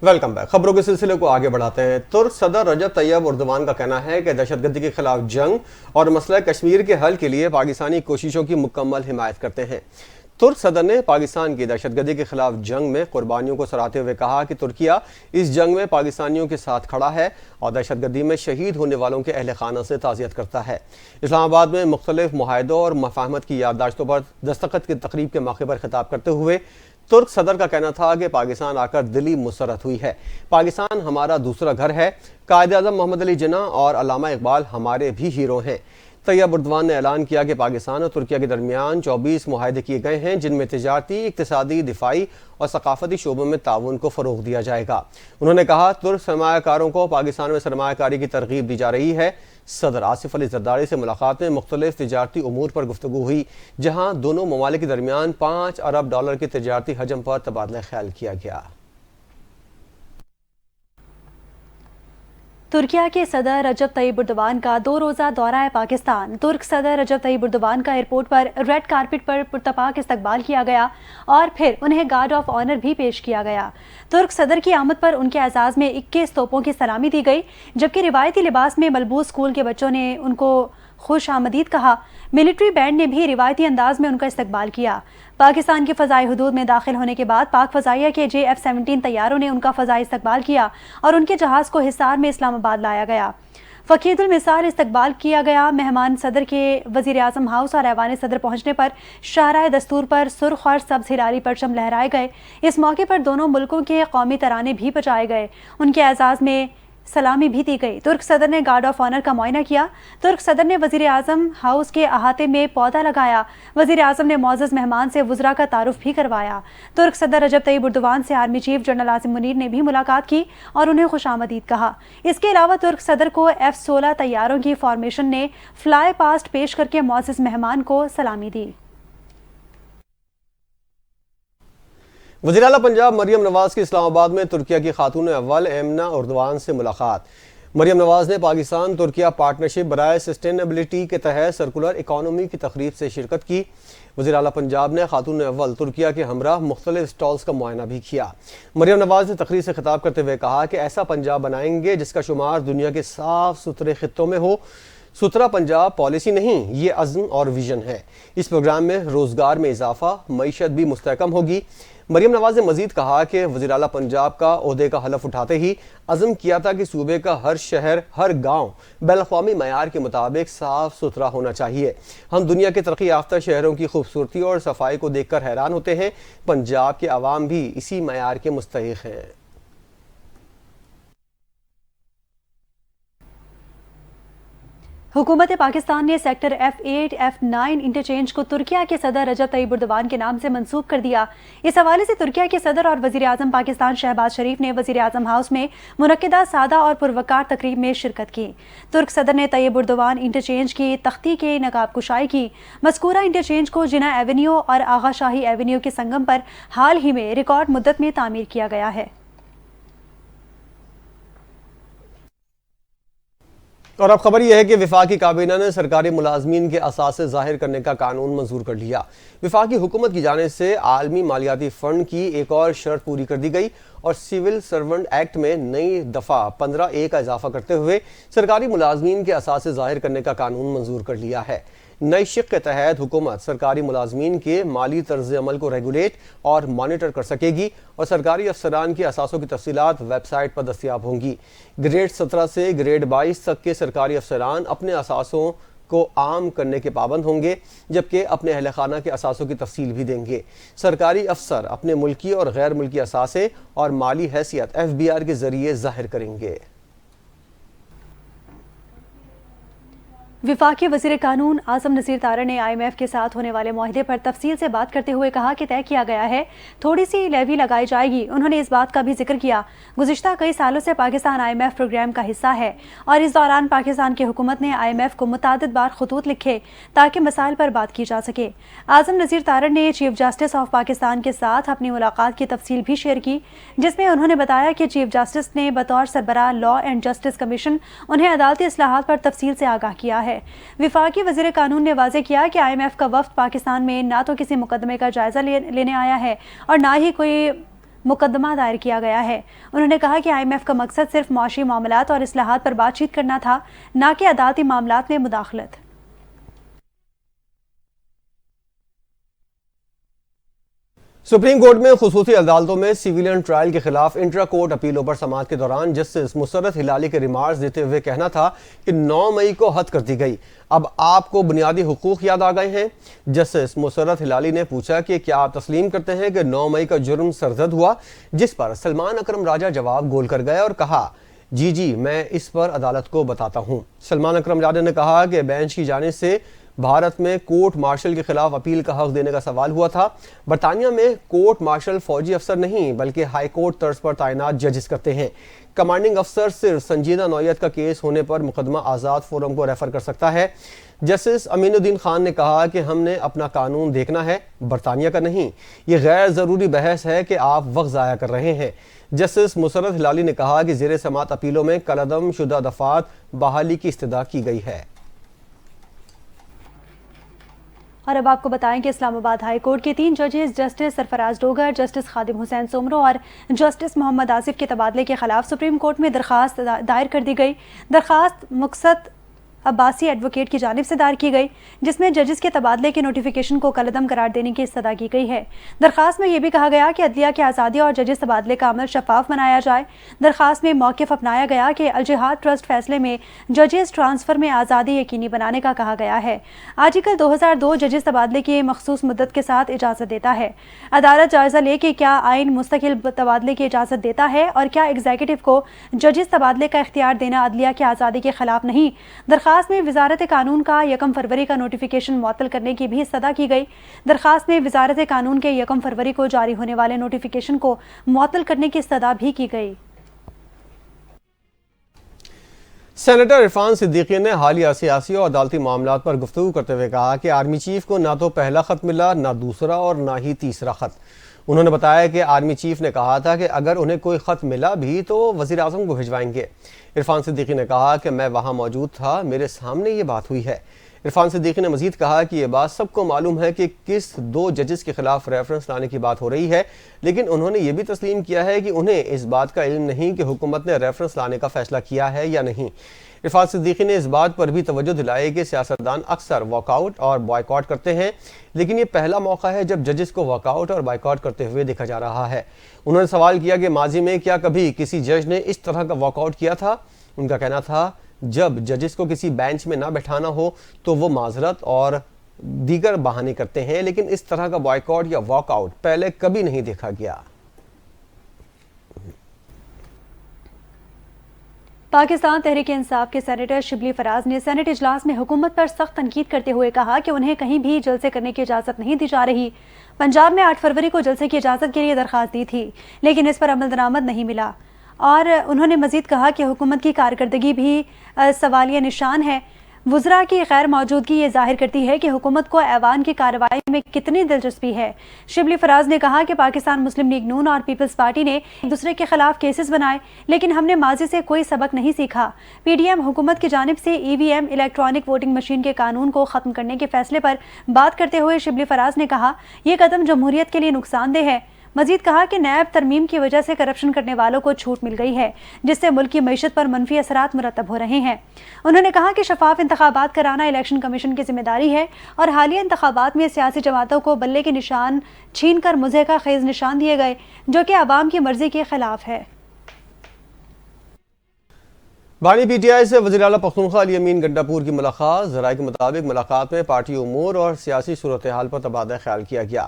Welcome back. خبروں کے سلسلے کو آگے بڑھاتے ہیں۔ ترک صدر رجب طیب اردوان کا کہنا ہے کہ دہشت گردی کے خلاف جنگ اور مسئلہ کشمیر کے حل کے لیے پاکستانی کوششوں کی مکمل حمایت کرتے ہیں۔ ترک صدر نے پاکستان کی دہشت گردی کے خلاف جنگ میں قربانیوں کو سراہتے ہوئے کہا کہ ترکیہ اس جنگ میں پاکستانیوں کے ساتھ کھڑا ہے اور دہشت گردی میں شہید ہونے والوں کے اہل خانہ سے تعزیت کرتا ہے۔ اسلام آباد میں مختلف معاہدوں اور مفاہمت کی یادداشتوں پر دستخط کی تقریب کے موقع پر خطاب کرتے ہوئے ترک صدر کا کہنا تھا کہ پاکستان آ کر دلی مسرت ہوئی ہے۔ پاکستان ہمارا دوسرا گھر ہے۔ قائد اعظم محمد علی جناح اور علامہ اقبال ہمارے بھی ہیرو ہیں۔ طیب اردوان نے اعلان کیا کہ پاکستان اور ترکیہ کے درمیان 24 معاہدے کیے گئے ہیں جن میں تجارتی، اقتصادی، دفاعی اور ثقافتی شعبوں میں تعاون کو فروغ دیا جائے گا۔ انہوں نے کہا ترک سرمایہ کاروں کو پاکستان میں سرمایہ کاری کی ترغیب دی جا رہی ہے۔ صدر آصف علی زرداری سے ملاقات میں مختلف تجارتی امور پر گفتگو ہوئی جہاں دونوں ممالک کے درمیان 5 ارب ڈالر کے تجارتی حجم پر تبادلہ خیال کیا گیا۔ ترکیہ کے صدر رجب طیب اردوان کا 2 روزہ دورہ پاکستان۔ ترک صدر رجب طیب اردوان کا ایئرپورٹ پر ریڈ کارپٹ پر پرتپاک استقبال کیا گیا اور پھر انہیں گارڈ آف آنر بھی پیش کیا گیا۔ ترک صدر کی آمد پر ان کے اعزاز میں 21 توپوں کی سلامی دی گئی، جبکہ روایتی لباس میں ملبوس اسکول کے بچوں نے ان کو خوش آمدید کہا۔ ملٹری بینڈ نے بھی روایتی انداز میں ان کا استقبال کیا۔ پاکستان کی فضائی حدود میں داخل ہونے کے بعد پاک فضائیہ کے JF-17 طیاروں نے ان کا فضائی استقبال کیا اور ان کے جہاز کو حصار میں اسلام آباد لایا گیا۔ فقید المثال استقبال کیا گیا۔ مہمان صدر کے وزیر اعظم ہاؤس اور ایوان صدر پہنچنے پر شاہراہ دستور پر سرخ اور سبز ہلالی پرچم لہرائے گئے۔ اس موقع پر دونوں ملکوں کے قومی ترانے بھی بجائے گئے۔ ان کے اعزاز میں سلامی بھی دی گئی۔ ترک صدر نے گارڈ آف آنر کا معائنہ کیا۔ ترک صدر نے وزیر اعظم ہاؤس کے احاطے میں پودا لگایا۔ وزیر اعظم نے معزز مہمان سے وزراء کا تعارف بھی کروایا۔ ترک صدر رجب طیب اردوان سے army chief general Asim Munir نے بھی ملاقات کی اور انہیں خوش آمدید کہا۔ اس کے علاوہ ترک صدر کو F-16 طیاروں کی فارمیشن نے فلائی پاسٹ پیش کر کے معزز مہمان کو سلامی دی۔ وزیر اعلیٰ پنجاب مریم نواز کی اسلام آباد میں ترکیہ کی خاتون اول ایمنہ اردوان سے ملاقات۔ مریم نواز نے پاکستان ترکیہ پارٹنرشپ برائے سسٹینیبلٹی کے تحت سرکولر اکانومی کی تقریب سے شرکت کی۔ وزیر اعلیٰ پنجاب نے خاتون اول ترکیہ کے ہمراہ مختلف سٹالز کا معائنہ بھی کیا۔ مریم نواز نے تقریر سے خطاب کرتے ہوئے کہا کہ ایسا پنجاب بنائیں گے جس کا شمار دنیا کے صاف ستھرے خطوں میں ہو۔ ستھرا پنجاب پالیسی نہیں، یہ عزم اور ویژن ہے۔ اس پروگرام میں روزگار میں اضافہ، معیشت بھی مستحکم ہوگی۔ مریم نواز نے مزید کہا کہ وزیر اعلیٰ پنجاب کا عہدے کا حلف اٹھاتے ہی عزم کیا تھا کہ صوبے کا ہر شہر، ہر گاؤں بین الاقوامی معیار کے مطابق صاف ستھرا ہونا چاہیے۔ ہم دنیا کے ترقی یافتہ شہروں کی خوبصورتی اور صفائی کو دیکھ کر حیران ہوتے ہیں۔ پنجاب کے عوام بھی اسی معیار کے مستحق ہیں۔ حکومت پاکستان نے سیکٹر F8 F9 انٹرچینج کو ترکیہ کے صدر رجب طیب اردوان کے نام سے منسوخ کر دیا۔ اس حوالے سے ترکیہ کے صدر اور وزیر اعظم پاکستان شہباز شریف نے وزیر اعظم ہاؤس میں منعقدہ سادہ اور پروقار تقریب میں شرکت کی۔ ترک صدر نے طیب اردوان انٹرچینج کی تختی کی نقاب کشائی کی۔ مذکورہ انٹرچینج کو جناح ایونیو اور آغا شاہی ایونیو کے سنگم پر حال ہی میں ریکارڈ مدت میں تعمیر کیا گیا ہے۔ اور اب خبر یہ ہے کہ وفاقی کابینہ نے سرکاری ملازمین کے اثاثے ظاہر کرنے کا قانون منظور کر لیا۔ وفاقی حکومت کی جانب سے عالمی مالیاتی فنڈ کی ایک اور شرط پوری کر دی گئی اور سول سرونٹ ایکٹ میں نئی دفعہ 15A کا اضافہ کرتے ہوئے سرکاری ملازمین کے اثاثے ظاہر کرنے کا قانون منظور کر لیا ہے۔ نئی شق کے تحت حکومت سرکاری ملازمین کے مالی طرز عمل کو ریگولیٹ اور مانیٹر کر سکے گی اور سرکاری افسران کے اثاثوں کی تفصیلات ویب سائٹ پر دستیاب ہوں گی۔ گریڈ 17 سے گریڈ 22 تک کے سرکاری افسران اپنے اثاثوں کو عام کرنے کے پابند ہوں گے، جبکہ اپنے اہل خانہ کے اثاثوں کی تفصیل بھی دیں گے۔ سرکاری افسر اپنے ملکی اور غیر ملکی اثاثے اور مالی حیثیت FBR کے ذریعے ظاہر کریں گے۔ وفاقی وزیر قانون اعظم نصیر تارڑ نے IMF کے ساتھ ہونے والے معاہدے پر تفصیل سے بات کرتے ہوئے کہا کہ طے کیا گیا ہے تھوڑی سی لیوی لگائی جائے گی۔ انہوں نے اس بات کا بھی ذکر کیا گزشتہ کئی سالوں سے پاکستان IMF پروگرام کا حصہ ہے اور اس دوران پاکستان کی حکومت نے IMF کو متعدد بار خطوط لکھے تاکہ مسائل پر بات کی جا سکے۔ اعظم نصیر تارڑ نے چیف جسٹس آف پاکستان کے ساتھ اپنی ملاقات کی تفصیل بھی شیئر کی، جس میں انہوں نے بتایا کہ چیف جسٹس نے بطور سربراہ لا اینڈ جسٹس کمیشن انہیں عدالتی اصلاحات پر تفصیل سے آگاہ کیا ہے۔ وفاقی وزیر قانون نے واضح کیا کہ IMF کا وفد پاکستان میں نہ تو کسی مقدمے کا جائزہ لینے آیا ہے اور نہ ہی کوئی مقدمہ دائر کیا گیا ہے۔ انہوں نے کہا کہ IMF کا مقصد صرف معاشی معاملات اور اصلاحات پر بات چیت کرنا تھا، نہ کہ عدالتی معاملات میں مداخلت۔ سپریم کورٹ میں خصوصی عدالتوں میں سیویلین ٹرائل کے خلاف انٹرا کورٹ اپیلوں پر سماعت کے دوران جسٹس مسرت ہلالی کے ریمارکس دیتے ہوئے کہنا تھا کہ 9 مئی کو حد کر دی گئی، اب آپ کو بنیادی حقوق یاد آ گئے ہیں۔ جسٹس مسرت ہلالی نے پوچھا کہ کیا آپ تسلیم کرتے ہیں کہ 9 مئی کا جرم سرزد ہوا، جس پر سلمان اکرم راجہ جواب گول کر گئے اور کہا جی میں اس پر عدالت کو بتاتا ہوں۔ سلمان اکرم راجہ نے کہا کہ بینچ کی جانب سے بھارت میں کورٹ مارشل کے خلاف اپیل کا حق دینے کا سوال ہوا تھا۔ برطانیہ میں کورٹ مارشل فوجی افسر نہیں بلکہ ہائی کورٹ طرز پر تعینات ججز کرتے ہیں۔ کمانڈنگ افسر صرف سنجیدہ نوعیت کا کیس ہونے پر مقدمہ آزاد فورم کو ریفر کر سکتا ہے۔ جسٹس امین الدین خان نے کہا کہ ہم نے اپنا قانون دیکھنا ہے، برطانیہ کا نہیں۔ یہ غیر ضروری بحث ہے کہ آپ وقت ضائع کر رہے ہیں۔ جسٹس مسرت ہلالی نے کہا کہ زیر سماعت اپیلوں میں کالعدم شدہ دفعات بحالی کی استدعا کی گئی ہے۔ اور اب آپ کو بتائیں کہ اسلام آباد ہائی کورٹ کے 3 ججز جسٹس سرفراز ڈوگر، جسٹس خادم حسین سومرو اور جسٹس محمد آصف کے تبادلے کے خلاف سپریم کورٹ میں درخواست دائر کر دی گئی۔ درخواست مقصد عباسی ایڈوکیٹ کی جانب سے دائر کی گئی، جس میں ججز کے تبادلے کے نوٹیفیکیشن کو کالعدم قرار دینے کی استدعا کی گئی ہے۔ درخواست میں یہ بھی کہا گیا کہ عدلیہ کی آزادی اور ججز تبادلے کا عمل شفاف بنایا جائے۔ درخواست میں موقف اپنایا گیا کہ الجہاد ٹرسٹ فیصلے میں ججز ٹرانسفر میں آزادی یقینی بنانے کا کہا گیا ہے۔ آرٹیکل 2002 ججز تبادلے کی مخصوص مدت کے ساتھ اجازت دیتا ہے۔ عدالت جائزہ لے کہ کیا آئین مستقل تبادلے کی اجازت دیتا ہے اور کیا ایگزیکٹو کو ججز تبادلے کا اختیار دینا عدلیہ کی آزادی کے خلاف نہیں۔ درخواست میں وزارت قانون کا 1 فروری کا نوٹیفیکیشن معطل کرنے کی بھی استدعا کی گئی۔ درخواست میں وزارت قانون کے 1 فروری کو جاری ہونے والے نوٹیفیکیشن کو معطل کرنے کی استدعا بھی کی گئی۔ سینیٹر عرفان صدیقی نے حالیہ سیاسی اور عدالتی معاملات پر گفتگو کرتے ہوئے کہا کہ آرمی چیف کو نہ تو پہلا خط ملا، نہ دوسرا اور نہ ہی تیسرا خط۔ انہوں نے بتایا کہ آرمی چیف نے کہا تھا کہ اگر انہیں کوئی خط ملا بھی تو وزیر اعظم کو بھجوائیں گے۔ عرفان صدیقی نے کہا کہ میں وہاں موجود تھا، میرے سامنے یہ بات ہوئی ہے۔ عرفان صدیقی نے مزید کہا کہ یہ بات سب کو معلوم ہے کہ کس 2 ججز کے خلاف ریفرنس لانے کی بات ہو رہی ہے، لیکن انہوں نے یہ بھی تسلیم کیا ہے کہ انہیں اس بات کا علم نہیں کہ حکومت نے ریفرنس لانے کا فیصلہ کیا ہے یا نہیں۔ عرفان صدیقی نے اس بات پر بھی توجہ دلائی کہ سیاستدان اکثر واک آؤٹ اور بائیکاٹ کرتے ہیں، لیکن یہ پہلا موقع ہے جب ججز کو واک آؤٹ اور بائیکاٹ کرتے ہوئے دیکھا جا رہا ہے۔ انہوں نے سوال کیا کہ ماضی میں کیا کبھی کسی جج نے اس طرح کا واک آؤٹ کیا تھا؟ ان کا کہنا تھا جب ججز کو کسی بینچ میں نہ بٹھانا ہو تو وہ معذرت اور دیگر بہانے کرتے ہیں، لیکن اس طرح کا بائیکاٹ یا واک آؤٹ پہلے کبھی نہیں دیکھا گیا۔ پاکستان تحریک انصاف کے سینیٹر شبلی فراز نے سینٹ اجلاس میں حکومت پر سخت تنقید کرتے ہوئے کہا کہ انہیں کہیں بھی جلسے کرنے کی اجازت نہیں دی جا رہی۔ پنجاب میں 8 فروری کو جلسے کی اجازت کے لیے درخواست دی تھی، لیکن اس پر عمل درآمد نہیں ملا، اور انہوں نے مزید کہا کہ حکومت کی کارکردگی بھی سوالیہ نشان ہے۔ وزراء کی غیر موجودگی یہ ظاہر کرتی ہے کہ حکومت کو ایوان کی کارروائی میں کتنی دلچسپی ہے۔ شبلی فراز نے کہا کہ پاکستان مسلم لیگ نون اور پیپلز پارٹی نے ایک دوسرے کے خلاف کیسز بنائے، لیکن ہم نے ماضی سے کوئی سبق نہیں سیکھا۔ پی ڈی ایم حکومت کی جانب سے EVM الیکٹرانک ووٹنگ مشین کے قانون کو ختم کرنے کے فیصلے پر بات کرتے ہوئے شبلی فراز نے کہا یہ قدم جمہوریت کے لیے نقصان دہ ہے۔ مزید کہا کہ نیب ترمیم کی وجہ سے کرپشن کرنے والوں کو چھوٹ مل گئی ہے، جس سے ملک کی معیشت پر منفی اثرات مرتب ہو رہے ہیں۔ انہوں نے کہا کہ شفاف انتخابات کرانا الیکشن کمیشن کی ذمہ داری ہے، اور حالیہ انتخابات میں سیاسی جماعتوں کو بلے کے نشان چھین کر مضحکہ کا خیز نشان دیے گئے، جو کہ عوام کی مرضی کے خلاف ہے۔ بانی پی ٹی آئی سے وزیر اعلیٰ پختونخوا علی امین گنڈاپور کی ملاقات۔ ذرائع کے مطابق ملاقات میں پارٹی امور اور سیاسی صورتحال پر تبادلہ خیال کیا گیا۔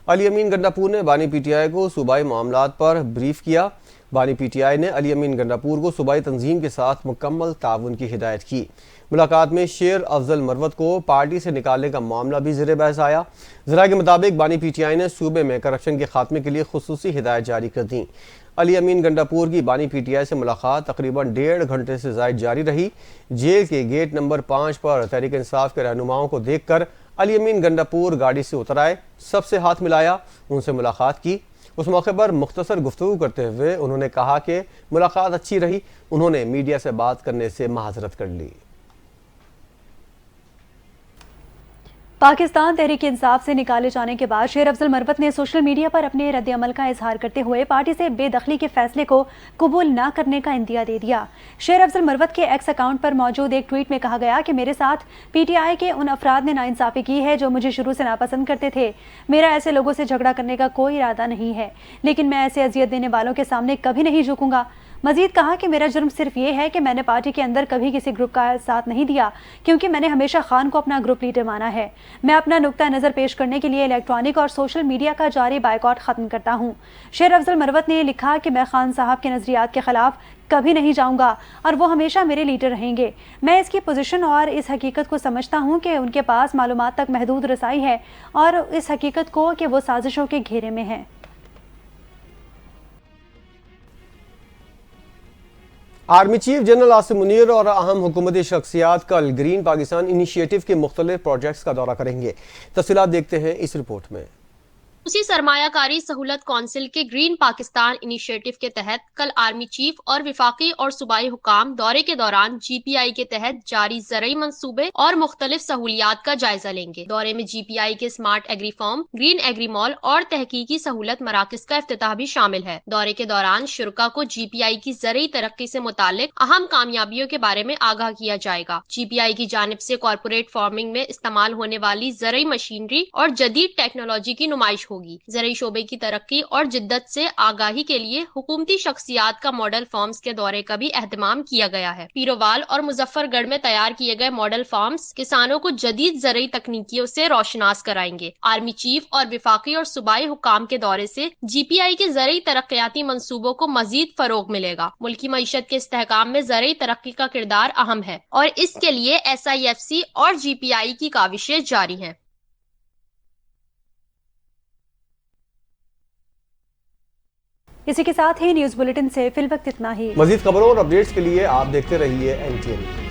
علی امین گنڈاپور نے بانی پی ٹی آئی کو صوبائی معاملات پر بریف کیا۔ بانی پی ٹی آئی نے علی امین گنڈاپور کو صوبائی تنظیم کے ساتھ مکمل تعاون کی ہدایت کی۔ ملاقات میں شیر افضل مروت کو پارٹی سے نکالنے کا معاملہ بھی زیر بحث آیا۔ ذرائع کے مطابق بانی پی ٹی آئی نے صوبے میں کرپشن کے خاتمے کے لیے خصوصی ہدایت جاری کر دیں۔ علی امین گنڈاپور کی بانی پی ٹی آئی سے ملاقات تقریباً 1.5 گھنٹے سے زائد جاری رہی۔ جیل کے گیٹ نمبر 5 پر تحریک انصاف کے رہنماؤں کو دیکھ کر علی امین گنڈاپور گاڑی سے اتر آئے، سب سے ہاتھ ملایا، ان سے ملاقات کی۔ اس موقع پر مختصر گفتگو کرتے ہوئے انہوں نے کہا کہ ملاقات اچھی رہی۔ انہوں نے میڈیا سے بات کرنے سے معذرت کر لی۔ پاکستان تحریک انصاف سے نکالے جانے کے بعد شیر افضل مروت نے سوشل میڈیا پر اپنے رد عمل کا اظہار کرتے ہوئے پارٹی سے بے دخلی کے فیصلے کو قبول نہ کرنے کا اندیا دے دیا۔ شیر افضل مروت کے ایکس اکاؤنٹ پر موجود ایک ٹویٹ میں کہا گیا کہ میرے ساتھ پی ٹی آئی کے ان افراد نے ناانصافی کی ہے جو مجھے شروع سے ناپسند کرتے تھے۔ میرا ایسے لوگوں سے جھگڑا کرنے کا کوئی ارادہ نہیں ہے، لیکن میں ایسے اذیت دینے والوں کے سامنے کبھی نہیں جھکوں گا۔ مزید کہا کہ میرا جرم صرف یہ ہے کہ میں نے پارٹی کے اندر کبھی کسی گروپ کا ساتھ نہیں دیا، کیونکہ میں نے ہمیشہ خان کو اپنا گروپ لیڈر مانا ہے۔ میں اپنا نقطہ نظر پیش کرنے کے لیے الیکٹرانک اور سوشل میڈیا کا جاری بائیکاٹ ختم کرتا ہوں۔ شیر افضل مروت نے لکھا کہ میں خان صاحب کے نظریات کے خلاف کبھی نہیں جاؤں گا اور وہ ہمیشہ میرے لیڈر رہیں گے۔ میں اس کی پوزیشن اور اس حقیقت کو سمجھتا ہوں کہ ان کے پاس معلومات تک محدود رسائی ہے، اور اس حقیقت کو کہ وہ سازشوں کے گھیرے میں ہیں۔ Army chief general Asim Munir اور اہم حکومتی شخصیات کل گرین پاکستان انیشیٹو کے مختلف پروجیکٹس کا دورہ کریں گے۔ تفصیلات دیکھتے ہیں اس رپورٹ میں۔ اسی سرمایہ کاری سہولت کونسل کے گرین پاکستان انیشیٹو کے تحت کل آرمی چیف اور وفاقی اور صوبائی حکام دورے کے دوران جی پی آئی کے تحت جاری زرعی منصوبے اور مختلف سہولیات کا جائزہ لیں گے۔ دورے میں جی پی آئی کے smart agri farm, green agri mall اور تحقیقی سہولت مراکز کا افتتاح بھی شامل ہے۔ دورے کے دوران شرکاء کو جی پی آئی کی زرعی ترقی سے متعلق اہم کامیابیوں کے بارے میں آگاہ کیا جائے گا۔ جی پی آئی کی جانب سے کارپوریٹ فارمنگ میں استعمال ہونے والی زرعی مشینری اور جدید ٹیکنالوجی کی نمائش ہوگی۔ زرعی شعبے کی ترقی اور جدت سے آگاہی کے لیے حکومتی شخصیات کا ماڈل فارمز کے دورے کا بھی اہتمام کیا گیا ہے۔ پیروال اور مظفر گڑھ میں تیار کیے گئے ماڈل فارمز کسانوں کو جدید زرعی تکنیکیوں سے روشناس کرائیں گے۔ آرمی چیف اور وفاقی اور صوبائی حکام کے دورے سے جی پی آئی کے زرعی ترقیاتی منصوبوں کو مزید فروغ ملے گا۔ ملکی معیشت کے استحکام میں زرعی ترقی کا کردار اہم ہے اور اس کے لیے ایس آئی ایف سی اور جی پی آئی کی کاوشیں جاری ہیں۔ اسی کے ساتھ ہی نیوز بلیٹن سے فی الوقت اتنا ہی۔ مزید خبروں اور اپڈیٹس کے لیے آپ دیکھتے رہیے NTN۔